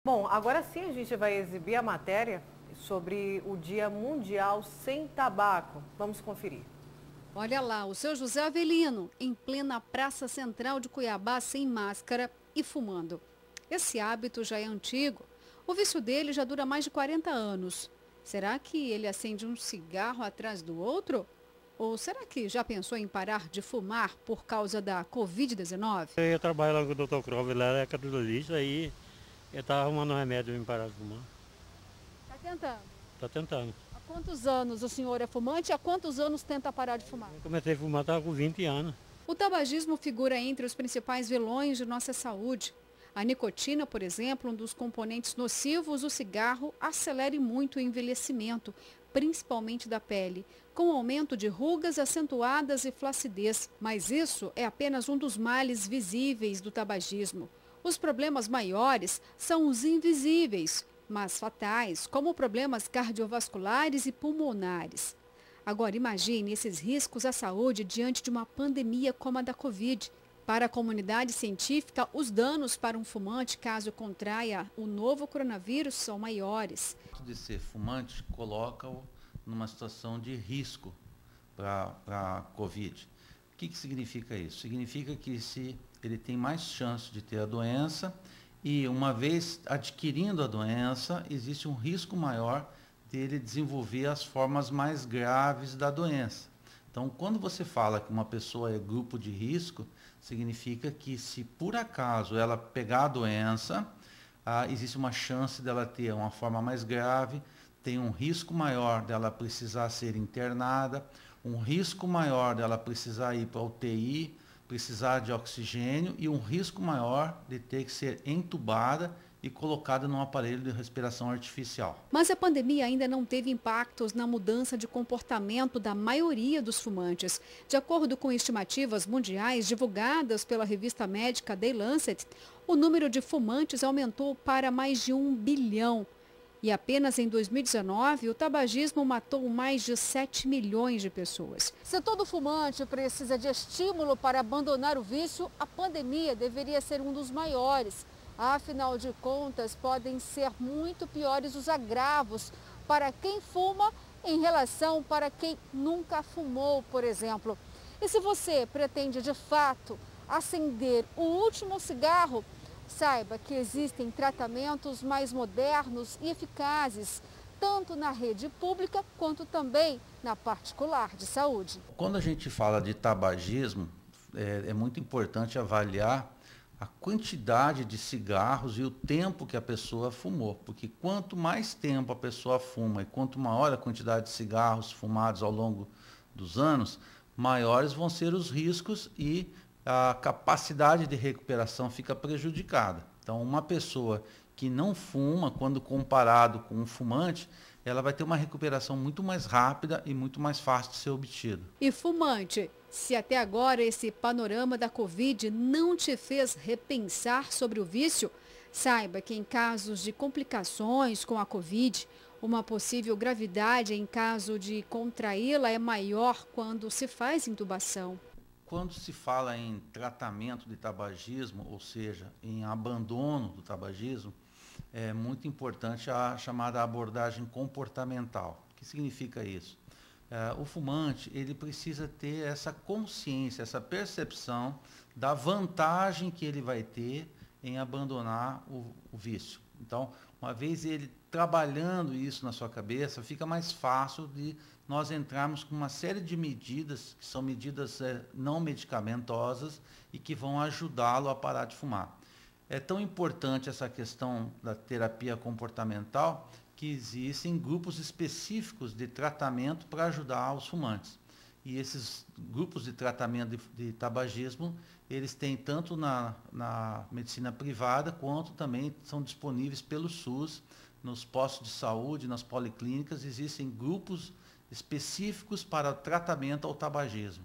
Bom, agora sim a gente vai exibir a matéria sobre o Dia Mundial Sem Tabaco. Vamos conferir. Olha lá, o seu José Avelino, em plena praça central de Cuiabá, sem máscara e fumando. Esse hábito já é antigo. O vício dele já dura mais de 40 anos. Será que ele acende um cigarro atrás do outro? Ou será que já pensou em parar de fumar por causa da Covid-19? Eu trabalho lá com o Dr. Crovo, ele é cardiologista, aí ele tá arrumando um remédio para me parar de fumar. Está tentando. Tá tentando. Há quantos anos o senhor é fumante e há quantos anos tenta parar de fumar? Eu comecei a fumar, tava com 20 anos. O tabagismo figura entre os principais vilões de nossa saúde. A nicotina, por exemplo, um dos componentes nocivos do cigarro, acelera muito o envelhecimento, principalmente da pele, com aumento de rugas acentuadas e flacidez. Mas isso é apenas um dos males visíveis do tabagismo. Os problemas maiores são os invisíveis, mas fatais, como problemas cardiovasculares e pulmonares. Agora, imagine esses riscos à saúde diante de uma pandemia como a da Covid. Para a comunidade científica, os danos para um fumante, caso contraia o novo coronavírus, são maiores. O fato de ser fumante coloca-o numa situação de risco para a Covid. O que significa isso? Significa que ele tem mais chance de ter a doença e, uma vez adquirindo a doença, existe um risco maior dele desenvolver as formas mais graves da doença. Então, quando você fala que uma pessoa é grupo de risco, significa que, se por acaso ela pegar a doença, existe uma chance dela ter uma forma mais grave, tem um risco maior dela precisar ser internada, um risco maior dela precisar ir para a UTI, precisar de oxigênio e um risco maior de ter que ser entubada e colocada num aparelho de respiração artificial. Mas a pandemia ainda não teve impactos na mudança de comportamento da maioria dos fumantes. De acordo com estimativas mundiais divulgadas pela revista médica The Lancet, o número de fumantes aumentou para mais de 1 bilhão. E apenas em 2019, o tabagismo matou mais de 7 milhões de pessoas. Se todo fumante precisa de estímulo para abandonar o vício, a pandemia deveria ser um dos maiores. Afinal de contas, podem ser muito piores os agravos para quem fuma em relação para quem nunca fumou, por exemplo. E se você pretende, de fato, acender o último cigarro, saiba que existem tratamentos mais modernos e eficazes, tanto na rede pública quanto também na particular de saúde. Quando a gente fala de tabagismo, é muito importante avaliar a quantidade de cigarros e o tempo que a pessoa fumou, porque quanto mais tempo a pessoa fuma e quanto maior a quantidade de cigarros fumados ao longo dos anos, maiores vão ser os riscos e a capacidade de recuperação fica prejudicada. Então, uma pessoa que não fuma, quando comparado com um fumante, ela vai ter uma recuperação muito mais rápida e muito mais fácil de ser obtida. E fumante, se até agora esse panorama da Covid não te fez repensar sobre o vício, saiba que em casos de complicações com a Covid, uma possível gravidade em caso de contraí-la é maior quando se faz intubação. Quando se fala em tratamento de tabagismo, ou seja, em abandono do tabagismo, é muito importante a chamada abordagem comportamental. O que significa isso? O fumante ele precisa ter essa consciência, essa percepção da vantagem que ele vai ter em abandonar o vício. Então, uma vez ele trabalhando isso na sua cabeça, fica mais fácil de nós entrarmos com uma série de medidas, que são medidas não medicamentosas e que vão ajudá-lo a parar de fumar. É tão importante essa questão da terapia comportamental que existem grupos específicos de tratamento para ajudar os fumantes. E esses grupos de tratamento de tabagismo, eles têm tanto na medicina privada, quanto também são disponíveis pelo SUS, nos postos de saúde, nas policlínicas, existem grupos específicos para tratamento ao tabagismo.